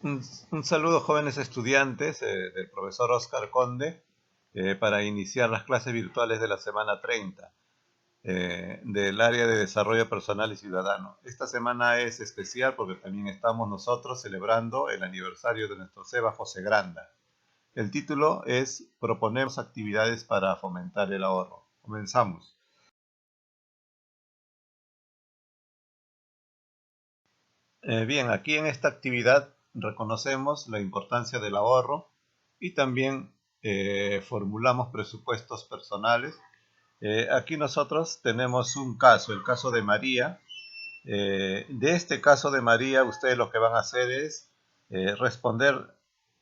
Un saludo, jóvenes estudiantes, del profesor Oscar Conde, para iniciar las clases virtuales de la semana 30 del área de desarrollo personal y ciudadano. Esta semana es especial porque también estamos nosotros celebrando el aniversario de nuestro SEBA José Granda. El título es Proponemos actividades para fomentar el ahorro. Comenzamos. Bien, aquí en esta actividad reconocemos la importancia del ahorro y también formulamos presupuestos personales. Aquí nosotros tenemos un caso, el caso de María. De este caso de María, ustedes lo que van a hacer es responder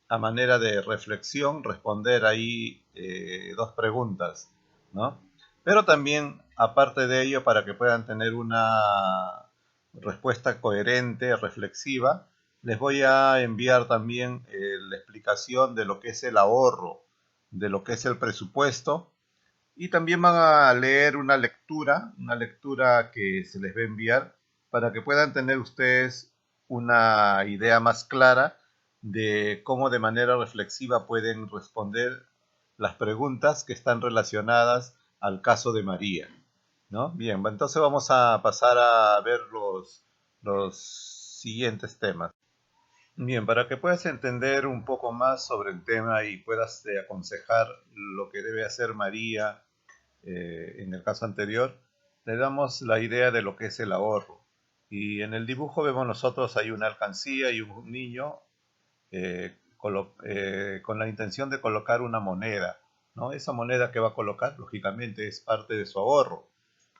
a manera de reflexión, responder ahí dos preguntas, ¿no? Pero también, aparte de ello, para que puedan tener una respuesta coherente, reflexiva, les voy a enviar también la explicación de lo que es el ahorro, de lo que es el presupuesto, y también van a leer una lectura que se les va a enviar para que puedan tener ustedes una idea más clara de cómo de manera reflexiva pueden responder las preguntas que están relacionadas al caso de María, ¿no? Bien, entonces vamos a pasar a ver los siguientes temas. Bien, para que puedas entender un poco más sobre el tema y puedas aconsejar lo que debe hacer María en el caso anterior, le damos la idea de lo que es el ahorro. Y en el dibujo vemos nosotros hay una alcancía y un niño con la intención de colocar una moneda, ¿no? Esa moneda que va a colocar, lógicamente, es parte de su ahorro,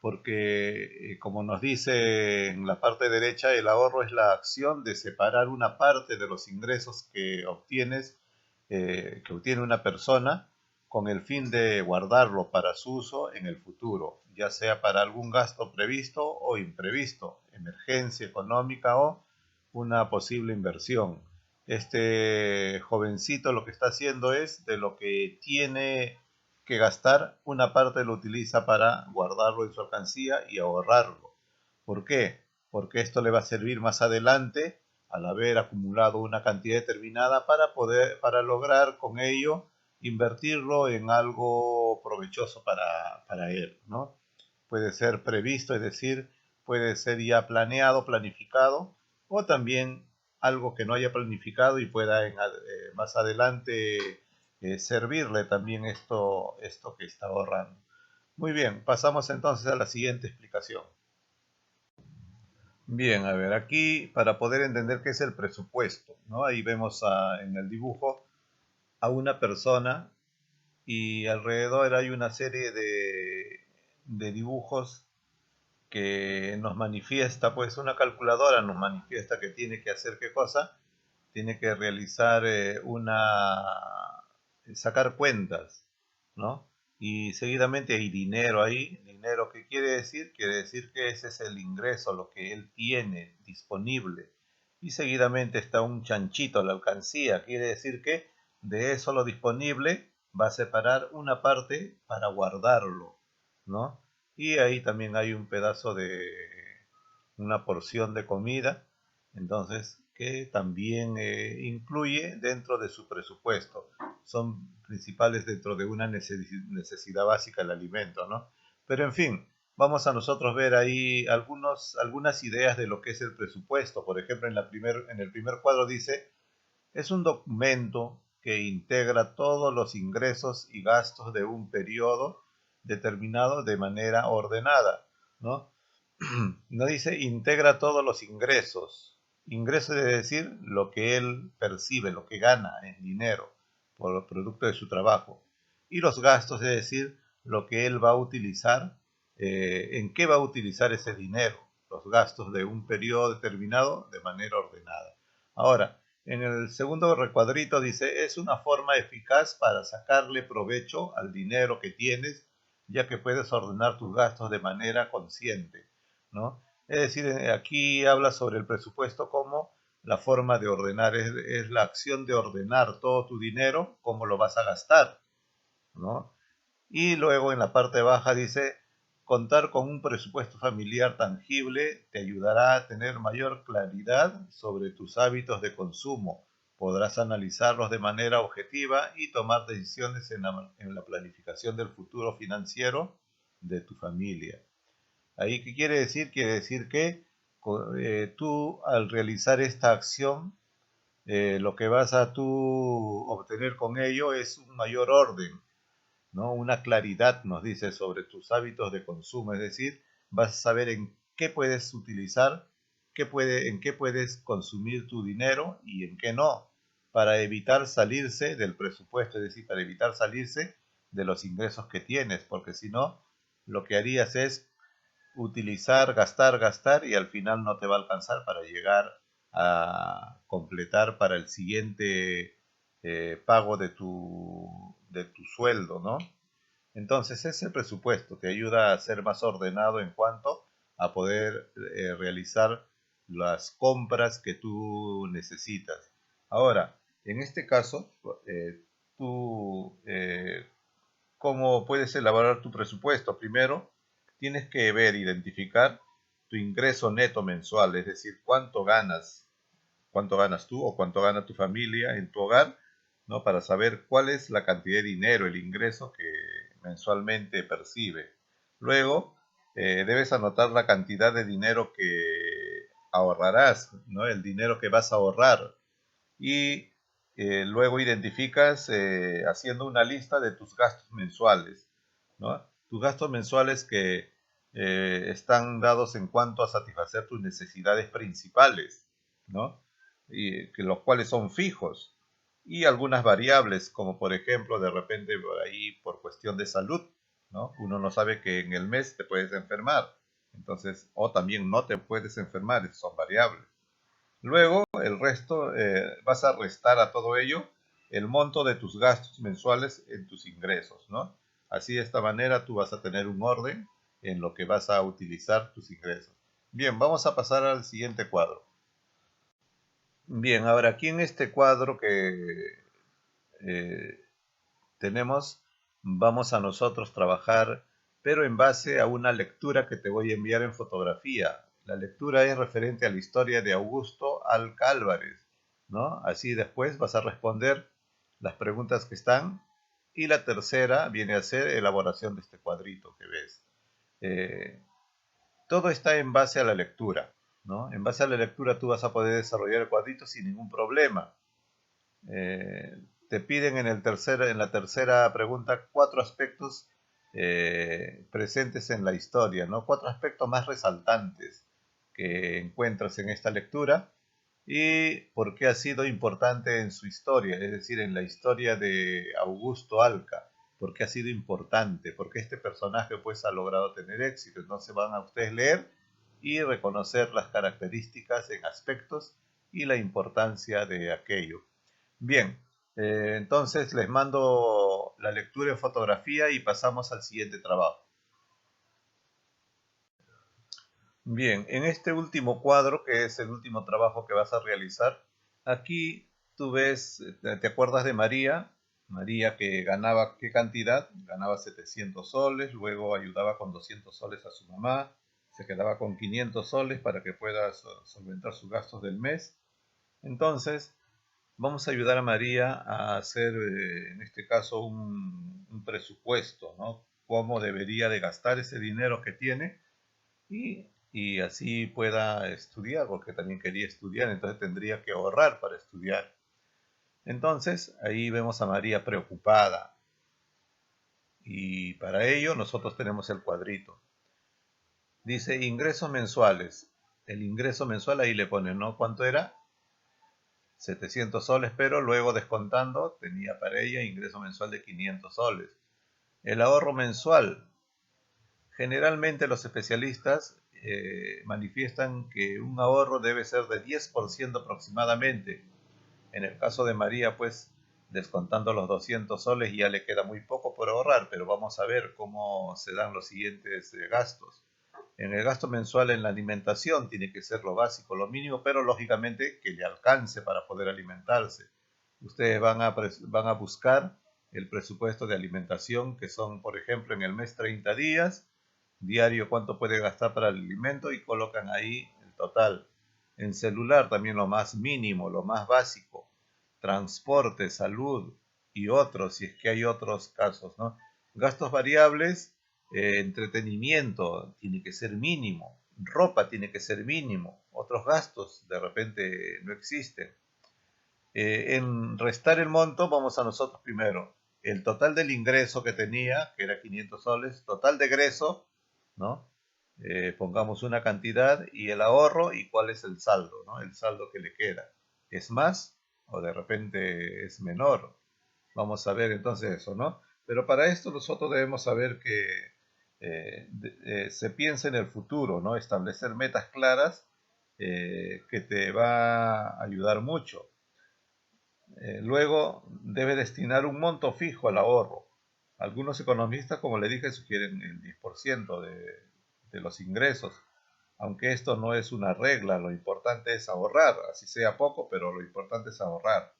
porque como nos dice en la parte derecha, el ahorro es la acción de separar una parte de los ingresos que obtiene una persona con el fin de guardarlo para su uso en el futuro, ya sea para algún gasto previsto o imprevisto, emergencia económica o una posible inversión. Este jovencito lo que está haciendo es de lo que tiene que gastar, una parte lo utiliza para guardarlo en su alcancía y ahorrarlo. ¿Por qué? Porque esto le va a servir más adelante al haber acumulado una cantidad determinada para lograr con ello invertirlo en algo provechoso para él, ¿no? Puede ser previsto, es decir, puede ser ya planeado, planificado, o también algo que no haya planificado y pueda más adelante servirle también esto que está ahorrando. Muy bien, pasamos entonces a la siguiente explicación. Bien, a ver, aquí para poder entender qué es el presupuesto, ¿no? Ahí vemos en el dibujo a una persona y alrededor hay una serie de dibujos que nos manifiesta, pues una calculadora nos manifiesta que tiene que hacer qué cosa, tiene que realizar sacar cuentas, ¿no? Y seguidamente hay dinero ahí, dinero que quiere decir que ese es el ingreso, lo que él tiene disponible. Y seguidamente está un chanchito, la alcancía, quiere decir que de eso lo disponible va a separar una parte para guardarlo, ¿no? Y ahí también hay un pedazo de una porción de comida, entonces que también incluye dentro de su presupuesto. Son principales dentro de una necesidad básica el alimento, ¿no? Pero en fin, vamos a nosotros ver ahí algunas ideas de lo que es el presupuesto. Por ejemplo, en el primer cuadro dice, es un documento que integra todos los ingresos y gastos de un periodo determinado de manera ordenada, ¿no? No dice integra todos los ingresos. Ingresos es decir, lo que él percibe, lo que gana en dinero por el producto de su trabajo. Y los gastos es decir, lo que él va a utilizar, en qué va a utilizar ese dinero, los gastos de un periodo determinado de manera ordenada. Ahora, en el segundo recuadrito dice, es una forma eficaz para sacarle provecho al dinero que tienes, ya que puedes ordenar tus gastos de manera consciente, ¿no? Es decir, aquí habla sobre el presupuesto como la forma de ordenar, es la acción de ordenar todo tu dinero, cómo lo vas a gastar, ¿no? Y luego en la parte baja dice, contar con un presupuesto familiar tangible te ayudará a tener mayor claridad sobre tus hábitos de consumo, podrás analizarlos de manera objetiva y tomar decisiones en la planificación del futuro financiero de tu familia. ¿Ahí qué quiere decir? Quiere decir que tú al realizar esta acción, lo que vas a tú obtener con ello es un mayor orden, ¿no? Una claridad, nos dice, sobre tus hábitos de consumo, es decir, vas a saber en qué puedes utilizar, en qué puedes consumir tu dinero y en qué no, para evitar salirse del presupuesto, es decir, para evitar salirse de los ingresos que tienes, porque si no, lo que harías es utilizar, gastar, gastar y al final no te va a alcanzar para llegar a completar para el siguiente pago de tu sueldo, ¿no? Entonces ese presupuesto te ayuda a ser más ordenado en cuanto a poder realizar las compras que tú necesitas. Ahora, en este caso, tú, ¿cómo puedes elaborar tu presupuesto? Primero, tienes que ver, identificar tu ingreso neto mensual, es decir, cuánto ganas tú o cuánto gana tu familia en tu hogar, ¿no? Para saber cuál es la cantidad de dinero, el ingreso que mensualmente percibe. Luego, debes anotar la cantidad de dinero que ahorrarás, ¿no? El dinero que vas a ahorrar. Y luego identificas haciendo una lista de tus gastos mensuales, ¿no? Tus gastos mensuales que están dados en cuanto a satisfacer tus necesidades principales, ¿no? Y que los cuales son fijos y algunas variables, como por ejemplo, de repente por ahí por cuestión de salud, ¿no? Uno no sabe que en el mes te puedes enfermar, entonces, o también no te puedes enfermar, son variables. Luego, el resto, vas a restar a todo ello el monto de tus gastos mensuales en tus ingresos, ¿no? Así de esta manera tú vas a tener un orden en lo que vas a utilizar tus ingresos. Bien, vamos a pasar al siguiente cuadro. Bien, ahora aquí en este cuadro que eh, tenemos, vamos a nosotros trabajar, pero en base a una lectura que te voy a enviar en fotografía. La lectura es referente a la historia de Augusto Alca Álvarez, ¿no? Así después vas a responder las preguntas que están y la tercera viene a ser elaboración de este cuadrito que ves. Eh, Todo está en base a la lectura, ¿no? En base a la lectura tú vas a poder desarrollar el cuadrito sin ningún problema. Eh, Te piden en la tercera pregunta cuatro aspectos presentes en la historia, ¿no? Cuatro aspectos más resaltantes que encuentras en esta lectura y por qué ha sido importante en su historia, es decir, en la historia de Augusto Alca, por qué ha sido importante, porque este personaje pues ha logrado tener éxito. Entonces van a ustedes leer y reconocer las características en aspectos y la importancia de aquello. Bien, entonces les mando la lectura en fotografía y pasamos al siguiente trabajo. Bien, en este último cuadro, que es el último trabajo que vas a realizar, aquí tú ves, ¿te acuerdas de María? María que ganaba, ¿qué cantidad? Ganaba 700 soles, luego ayudaba con 200 soles a su mamá, se quedaba con 500 soles para que pueda solventar sus gastos del mes. Entonces, vamos a ayudar a María a hacer, en este caso, un presupuesto, ¿no? Cómo debería de gastar ese dinero que tiene y así pueda estudiar, porque también quería estudiar, entonces tendría que ahorrar para estudiar. Entonces, ahí vemos a María preocupada y para ello nosotros tenemos el cuadrito. Dice ingresos mensuales. El ingreso mensual ahí le pone, ¿no? ¿Cuánto era? 700 soles, pero luego descontando tenía para ella ingreso mensual de 500 soles. El ahorro mensual. Generalmente los especialistas manifiestan que un ahorro debe ser de 10% aproximadamente. En el caso de María, pues descontando los 200 soles ya le queda muy poco por ahorrar, pero vamos a ver cómo se dan los siguientes gastos. En el gasto mensual en la alimentación tiene que ser lo básico, lo mínimo, pero lógicamente que le alcance para poder alimentarse. Ustedes van a buscar el presupuesto de alimentación, que son, por ejemplo, en el mes 30 días, diario cuánto puede gastar para el alimento y colocan ahí el total. En celular también lo más mínimo, lo más básico. transporte, salud y otros, si es que hay otros casos, ¿no? Gastos variables, entretenimiento tiene que ser mínimo, ropa tiene que ser mínimo, otros gastos de repente no existen. En restar el monto, vamos a nosotros primero. El total del ingreso que tenía, que era 500 soles, total de egreso, ¿no? Pongamos una cantidad y el ahorro y cuál es el saldo, ¿no? El saldo que le queda. ¿Es más o de repente es menor? Vamos a ver entonces eso, ¿no? Pero para esto nosotros debemos saber que se piensa en el futuro, ¿no? Establecer metas claras que te va a ayudar mucho. Luego debe destinar un monto fijo al ahorro. Algunos economistas, como le dije, sugieren el 10% de los ingresos, aunque esto no es una regla, lo importante es ahorrar, así sea poco, pero lo importante es ahorrar.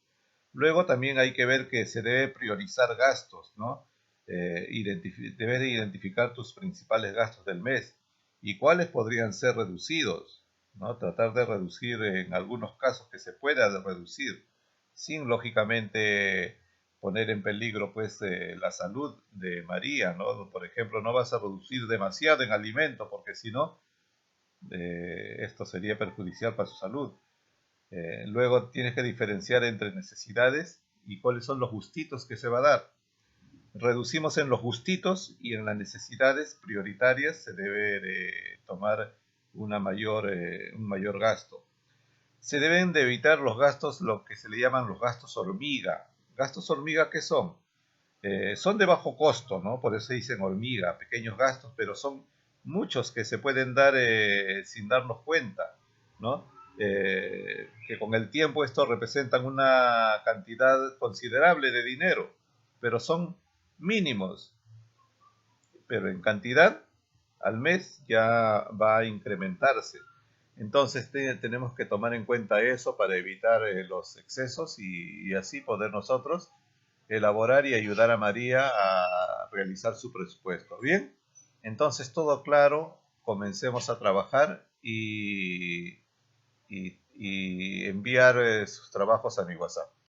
Luego también hay que ver que se debe priorizar gastos, ¿no? Debes de identificar tus principales gastos del mes y cuáles podrían ser reducidos, ¿no? Tratar de reducir en algunos casos que se pueda reducir, sin lógicamente poner en peligro pues la salud de María, ¿no? Por ejemplo, no vas a reducir demasiado en alimento porque si no, esto sería perjudicial para su salud. Luego tienes que diferenciar entre necesidades y cuáles son los gustitos que se va a dar. Reducimos en los gustitos y en las necesidades prioritarias se debe de tomar un mayor gasto. Se deben de evitar los gastos, lo que se le llaman los gastos hormiga. ¿Gastos hormiga qué son? Son de bajo costo, ¿no? Por eso se dicen hormiga, pequeños gastos, pero son muchos que se pueden dar sin darnos cuenta, ¿no? Que con el tiempo esto representan una cantidad considerable de dinero, pero son mínimos, pero en cantidad al mes ya va a incrementarse. Entonces tenemos que tomar en cuenta eso para evitar los excesos y así poder nosotros elaborar y ayudar a María a realizar su presupuesto. Bien, entonces todo claro, comencemos a trabajar y enviar sus trabajos a mi WhatsApp.